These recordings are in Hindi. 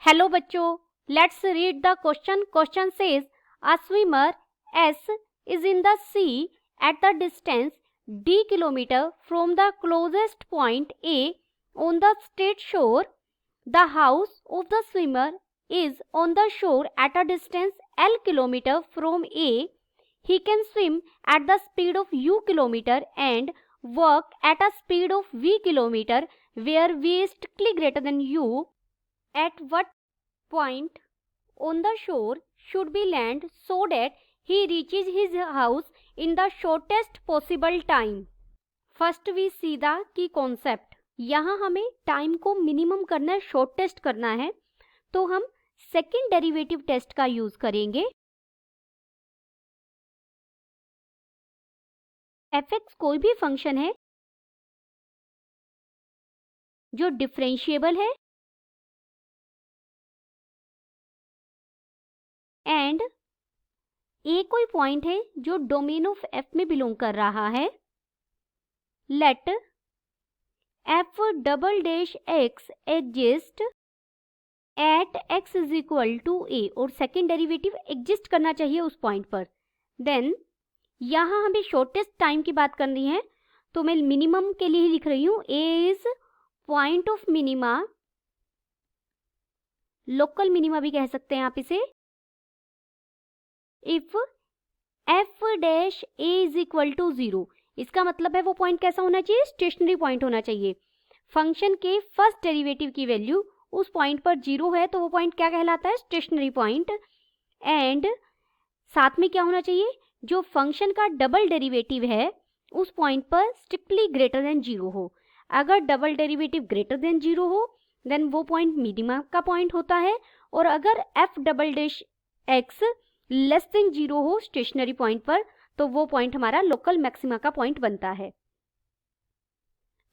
हेलो बच्चों, let's read the question. Question says a swimmer S is in the sea at the distance d kilometer from the closest point A on the straight shore. The house of the swimmer is on the shore at a distance L kilometer from A. He can swim at the speed of U kilometer and walk at a speed of V kilometer where V is strictly greater than U. At what point on the shore should be land so that he reaches his house in the shortest possible time? First we see the key concept. यहाँ हमें टाइम को मिनिमम करना है, शॉर्टेस्ट करना है, तो हम सेकेंड डेरिवेटिव टेस्ट का यूज करेंगे. fx कोई भी फंक्शन है जो डिफरेंशिएबल है एंड ए कोई पॉइंट है जो डोमेन ऑफ एफ में बिलोंग कर रहा है. Let F double dash X exist at X is equal to A, और सेकेंड डेरिवेटिव एग्जिस्ट करना चाहिए उस पॉइंट पर. देन यहाँ हमें शॉर्टेस्ट टाइम की बात करनी है, तो मैं मिनिमम के लिए ही लिख रही हूँ. A is point of minima, local minima भी कह सकते हैं आप इसे. If F dash A is equal to 0, इसका मतलब है वो पॉइंट कैसा होना चाहिए, स्टेशनरी पॉइंट होना चाहिए. फंक्शन के फर्स्ट डेरिवेटिव की वैल्यू उस पॉइंट पर 0 है, तो वो पॉइंट क्या कहलाता है, स्टेशनरी पॉइंट. एंड साथ में क्या होना चाहिए, जो फंक्शन का डबल डेरिवेटिव है उस पॉइंट पर स्ट्रिक्टली ग्रेटर देन 0 हो. अगर डबल डेरिवेटिव ग्रेटर देन 0 हो देन वो पॉइंट मिनिमा का पॉइंट होता है, और अगर F double dash x less than 0 हो स्टेशनरी पॉइंट पर, तो वो पॉइंट हमारा लोकल मैक्सिमा का पॉइंट बनता है.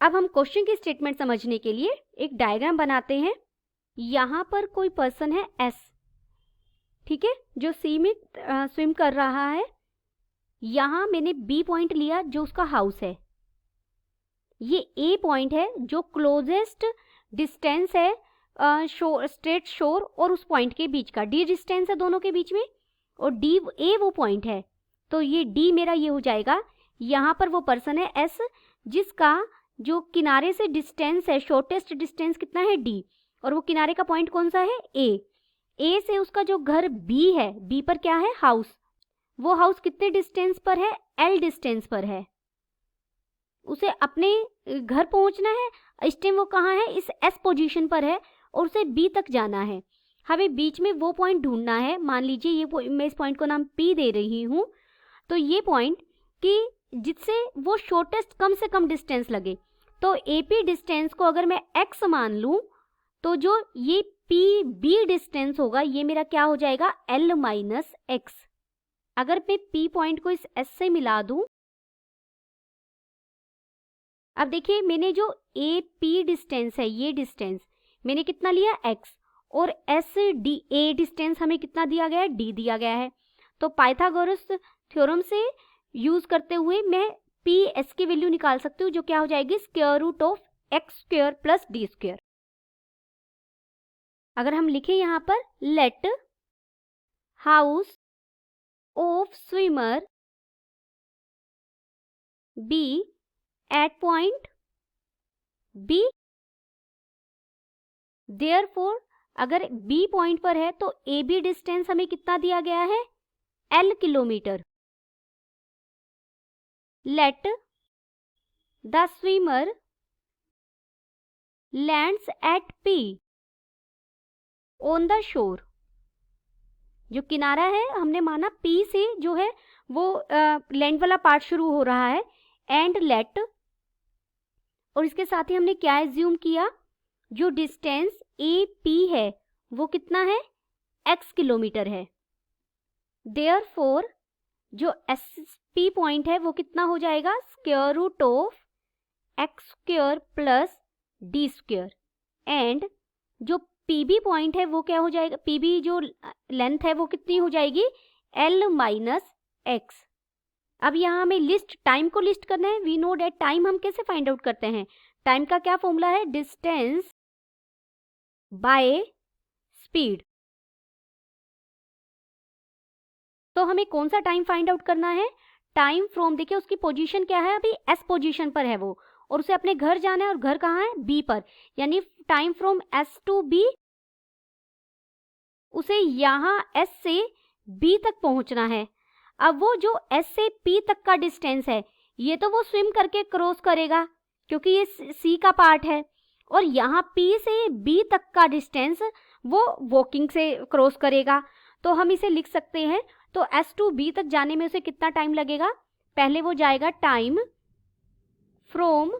अब हम क्वेश्चन की स्टेटमेंट समझने के लिए एक डायग्राम बनाते हैं. यहाँ पर कोई पर्सन है S, ठीक है, जो सी में स्विम कर रहा है. यहाँ मैंने B पॉइंट लिया जो उसका हाउस है. ये A पॉइंट है जो क्लोजेस्ट डिस्टेंस है स्ट्रेट शोर और उस पॉइंट के बीच का. D डिस्टेंस है दोनों के बीच में, और डी ए वो पॉइंट है, तो ये डी मेरा ये हो जाएगा. यहाँ पर वो पर्सन है S जिसका जो किनारे से डिस्टेंस है, शॉर्टेस्ट डिस्टेंस कितना है D, और वो किनारे का पॉइंट कौन सा है A से उसका जो घर B है, B पर क्या है, हाउस. वो हाउस कितने डिस्टेंस पर है, L डिस्टेंस पर है. उसे अपने घर पहुंचना है. इस टाइम वो कहाँ है, इस S पोजीशन पर है, और उसे B तक जाना है. हमें बीच में वो पॉइंट ढूंढना है. मान लीजिए ये मैं इस पॉइंट को नाम P दे रही हूँ, तो ये पॉइंट कि जिससे वो शॉर्टेस्ट कम से कम डिस्टेंस लगे. तो AP डिस्टेंस को अगर मैं x मान लूँ, तो जो ये PB डिस्टेंस होगा ये मेरा क्या हो जाएगा, L माइनस एक्स. अगर मैं P पॉइंट को इस S से मिला दूं, अब देखिए मैंने जो AP डिस्टेंस है, ये डिस्टेंस मैंने कितना लिया x, और SD डिस्टेंस हमें कितना दिया गया है, D दिया गया है. तो पाइथागोरस थ्योरम से यूज करते हुए मैं PS की वैल्यू निकाल सकती हूँ, जो क्या हो जाएगी, square root of x square plus D square. अगर हम लिखें यहाँ पर, let house of swimmer be at point B, therefore अगर B पॉइंट पर है तो AB डिस्टेंस हमें कितना दिया गया है, L kilometre. Let the swimmer lands at P on the shore. जो किनारा है हमने माना P से जो है वो लैंड वाला पार्ट शुरू हो रहा है. एंड लेट, और इसके साथ ही हमने क्या एज्यूम किया, जो डिस्टेंस AP है वो कितना है, x किलोमीटर है. देयरफॉर जो SP पॉइंट है वो कितना हो जाएगा, square root of x square plus D square. And जो PB पॉइंट है वो क्या हो जाएगा, PB जो लेंथ है वो कितनी हो जाएगी, L माइनस एक्स. अब यहाँ हमें लिस्ट टाइम को लिस्ट करना है. वी नो डेट टाइम हम कैसे फाइंड आउट करते हैं, टाइम का क्या फॉर्मूला है, डिस्टेंस बाय स्पीड। तो हमें कौन सा टाइम फाइंड आउट करना है? टाइम फ्रॉम, देखिए उसकी पोजीशन क्या है, अभी एस पोजीशन पर है वो, और उसे अपने घर जाना है, और घर कहाँ है? बी पर, यानी time from s to b, उसे यहाँ एस से बी तक पहुंचना है। अब वो जो एस से पी तक का डिस्टेंस है, ये तो वो स्विम करके क्रॉस करेगा क्योंकि ये सी का पार्ट है, और यहाँ पी से बी तक का डिस्टेंस वो वॉकिंग से क्रॉस करेगा। तो हम इसे लिख सकते हैं, तो एस टू बी तक जाने में उसे कितना टाइम लगेगा? पहले वो जाएगा time from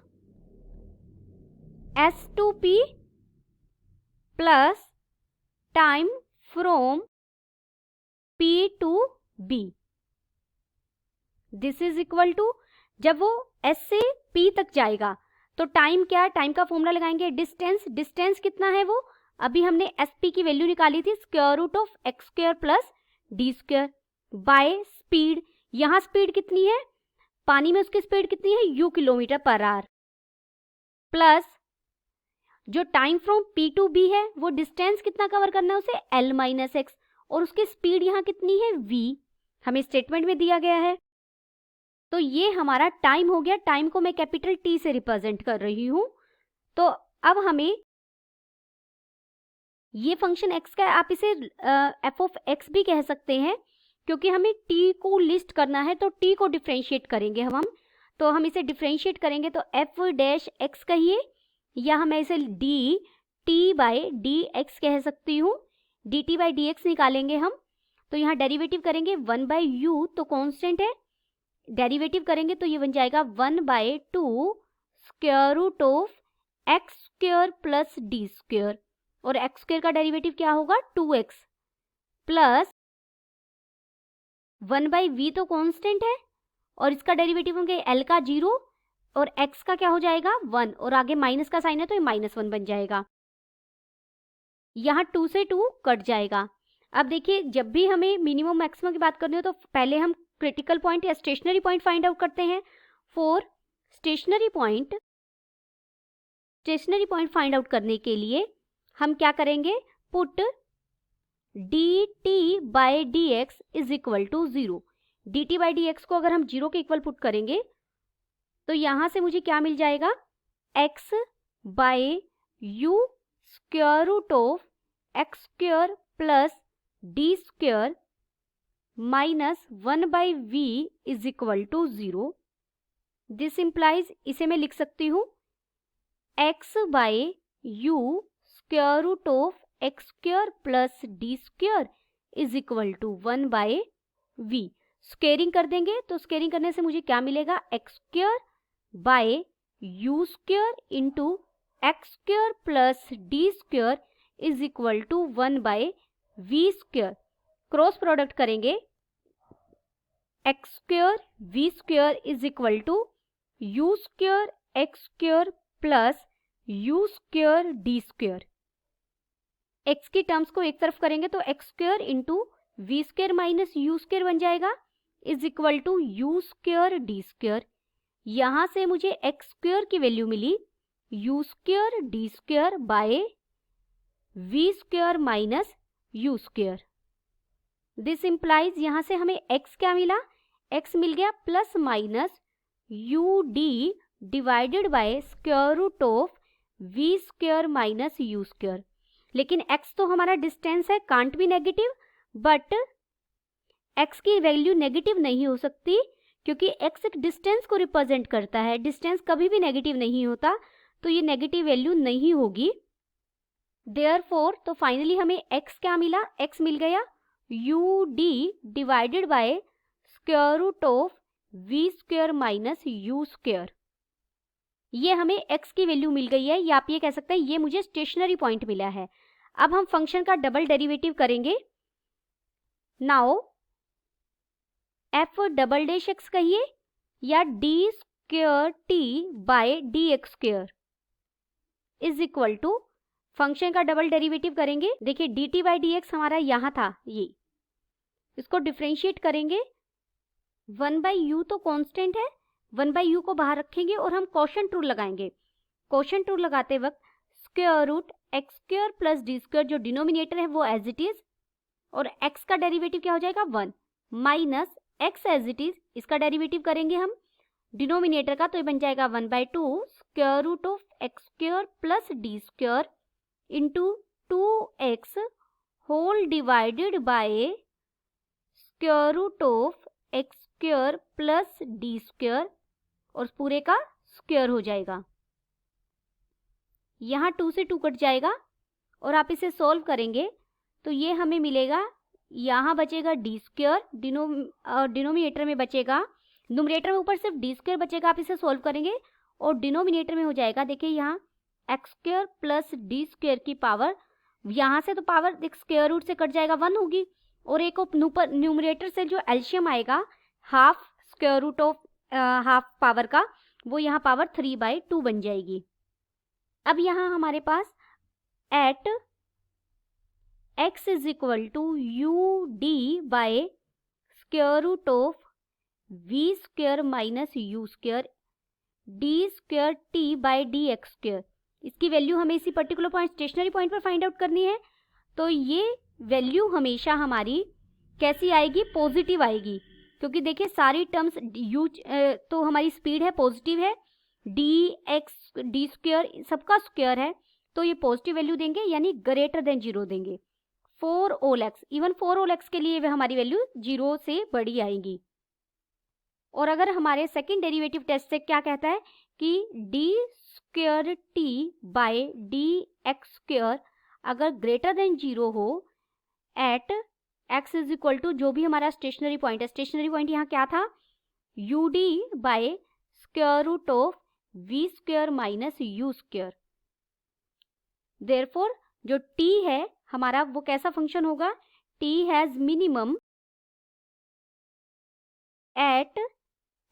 s to p plus time from P to b. This is equal to, जब वो एस से पी तक जाएगा तो टाइम क्या है? टाइम का फॉर्मूला लगाएंगे डिस्टेंस। डिस्टेंस कितना है वो? अभी हमने एस पी की वैल्यू निकाली थी, square root of x square plus D square by speed. यहाँ स्पीड कितनी है? पानी में उसकी स्पीड कितनी है? U kilometre per hour, plus जो time from P to B है वो डिस्टेंस कितना कवर करना है उसे? एल माइनस एक्स, और उसकी स्पीड यहाँ कितनी है? वी, हमें स्टेटमेंट में दिया गया है। तो ये हमारा टाइम हो गया। टाइम को मैं कैपिटल टी से रिप्रेजेंट कर रही हूं। तो अब हमें ये फंक्शन एक्स का, आप इसे एफ ऑफ एक्स भी कह सकते हैं, क्योंकि हमें टी को लिस्ट करना है तो टी को डिफ्रेंशिएट करेंगे हम। तो हम इसे डिफ्रेंशिएट करेंगे तो एफ डैश एक्स कहिए, या मैं इसे d t by d x कह सकती हूँ। D t by d x निकालेंगे हम, तो यहाँ डेरिवेटिव करेंगे 1 बाई यू, तो कॉन्स्टेंट है, डेरिवेटिव करेंगे तो ये बन जाएगा 1 by two square root of x square plus D square, और एक्स स्क्वायर का डेरिवेटिव क्या होगा? 2x प्लस 1 बाई वी तो कांस्टेंट है, और इसका डेरिवेटिव होंगे एल का 0, और x का क्या हो जाएगा? 1, और आगे माइनस का साइन है तो ये -1 बन जाएगा। यहाँ 2 से 2 कट जाएगा। अब देखिए, जब भी हमें मिनिमम मैक्सिमम की बात करनी हो तो पहले हम क्रिटिकल पॉइंट या स्टेशनरी पॉइंट फाइंड आउट करते हैं। For stationary point find out करने के लिए हम क्या करेंगे? Put d t by d x is equal to 0। D t by d x को अगर हम 0 के इक्वल पुट करेंगे तो यहां से मुझे क्या मिल जाएगा? x by u square root of x square plus D square minus 1 by v is equal to 0। This implies, इसे मैं लिख सकती हूँ x by u square root of x square plus D square is equal to 1 by v. Squaring कर देंगे तो स्क्वेयरिंग करने से मुझे क्या मिलेगा? X square by u square into x square plus D square is equal to 1 by V square. Cross product करेंगे, X square V square is equal to U square X square plus U square D square. X की टर्म्स को एक तरफ करेंगे तो X square into V square minus you square बन जाएगा, is equal to U square D square. यहां से मुझे एक्स स्क्वायर की वैल्यू मिली U square D square by V square minus you square. This implies, यहां से हमें x क्या मिला? x मिल गया plus minus u d divided by square root of we square minus you square. लेकिन x तो हमारा डिस्टेंस है, can't be negative, but x की वैल्यू नेगेटिव नहीं हो सकती क्योंकि x एक डिस्टेंस को रिप्रेजेंट करता है। डिस्टेंस कभी भी नेगेटिव नहीं होता, तो ये नेगेटिव वैल्यू नहीं होगी। देयरफॉर, तो फाइनली हमें x क्या मिला? x मिल गया u d divided by square root of we square minus you square. ये हमें x की वैल्यू मिल गई है, या आप ये कह सकते हैं ये मुझे स्टेशनरी पॉइंट मिला है। अब हम फंक्शन का डबल डेरिवेटिव करेंगे। Now f double dash x कहिए, या d square T by D x square is equal to, function का डबल डेरिवेटिव करेंगे। देखिए d t by d x हमारा यहाँ था, ये इसको डिफ्रेंशिएट करेंगे। 1 बाई यू तो कांस्टेंट है, 1 बाई यू को बाहर रखेंगे और हम कोशेंट रूल लगाएंगे। कोशेंट रूल लगाते वक्त square root x square plus D square जो डिनोमिनेटर है वो एज इट इज, और x का डेरिवेटिव क्या हो जाएगा 1 minus x as it is, इसका डेरिवेटिव करेंगे हम डिनोमिनेटर का, तो ये बन जाएगा 1/2 square root of x square plus D square into 2x whole divided by square root of x square plus D square, और पूरे का स्क्वायर हो जाएगा। यहाँ 2 से 2 कट जाएगा और आप इसे सॉल्व करेंगे तो ये हमें मिलेगा, यहाँ बचेगा डी स्क्वायर, डिनोमिनेटर में बचेगा, न्यूमरेटर में ऊपर सिर्फ डी स्क्वायर बचेगा, आप इसे सॉल्व करेंगे और डिनोमिनेटर में हो जाएगा, देखिए यहाँ x square plus D square की पावर, यहाँ से तो पावर एक स्क्वायर रूट से कट जाएगा 1 होगी, और एक न्यूमरेटर से जो एलसीएम आएगा half square root of half power का, वो यहाँ पावर 3/2 बन जाएगी। अब यहाँ हमारे पास at x is equal to U D by square root of we square minus you square D square T by D x square, इसकी वैल्यू हमें इसी पर्टिकुलर पॉइंट स्टेशनरी पॉइंट पर फाइंड आउट करनी है। तो ये वैल्यू हमेशा हमारी कैसी आएगी, पॉजिटिव आएगी, क्योंकि देखिए सारी टर्म्स यू तो हमारी स्पीड है पॉजिटिव है, डी एक्स डी स्क्वायर सबका स्क्वायर है, तो ये पॉजिटिव वैल्यू देंगे, यानी ग्रेटर देन 0 देंगे। For all x, even for all x के लिए हमारी वैल्यू 0 से बड़ी आएगी। और अगर हमारे सेकंड डेरिवेटिव टेस्ट से क्या कहता है कि d square T by D x square अगर ग्रेटर देन 0 हो at x is equal to जो भी हमारा स्टेशनरी पॉइंट है, स्टेशनरी पॉइंट यहाँ क्या था u D by square root of we square minus you square. Therefore जो t है हमारा वो कैसा फंक्शन होगा, t has minimum at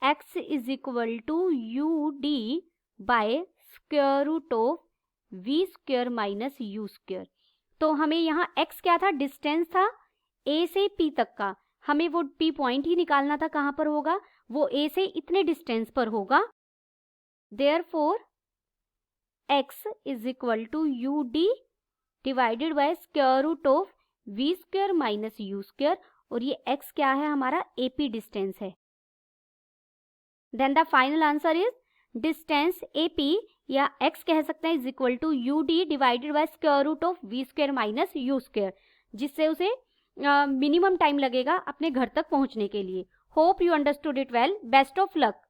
x is equal to U D by square root of we square minus you square. तो हमें यहाँ x क्या था, डिस्टेंस था a से p तक का, हमें वो p पॉइंट ही निकालना था, कहाँ पर होगा, वो a से इतने डिस्टेंस पर होगा। Therefore x is equal to you d divided by square root of we square minus you square, और ये x क्या है हमारा AP डिस्टेंस है। Then the final answer is distance AP या x कह सकते हैं is equal to you d divided by square root of we square minus you square, जिससे उसे मिनिमम टाइम लगेगा अपने घर तक पहुंचने के लिए। Hope you understood it well, best of luck.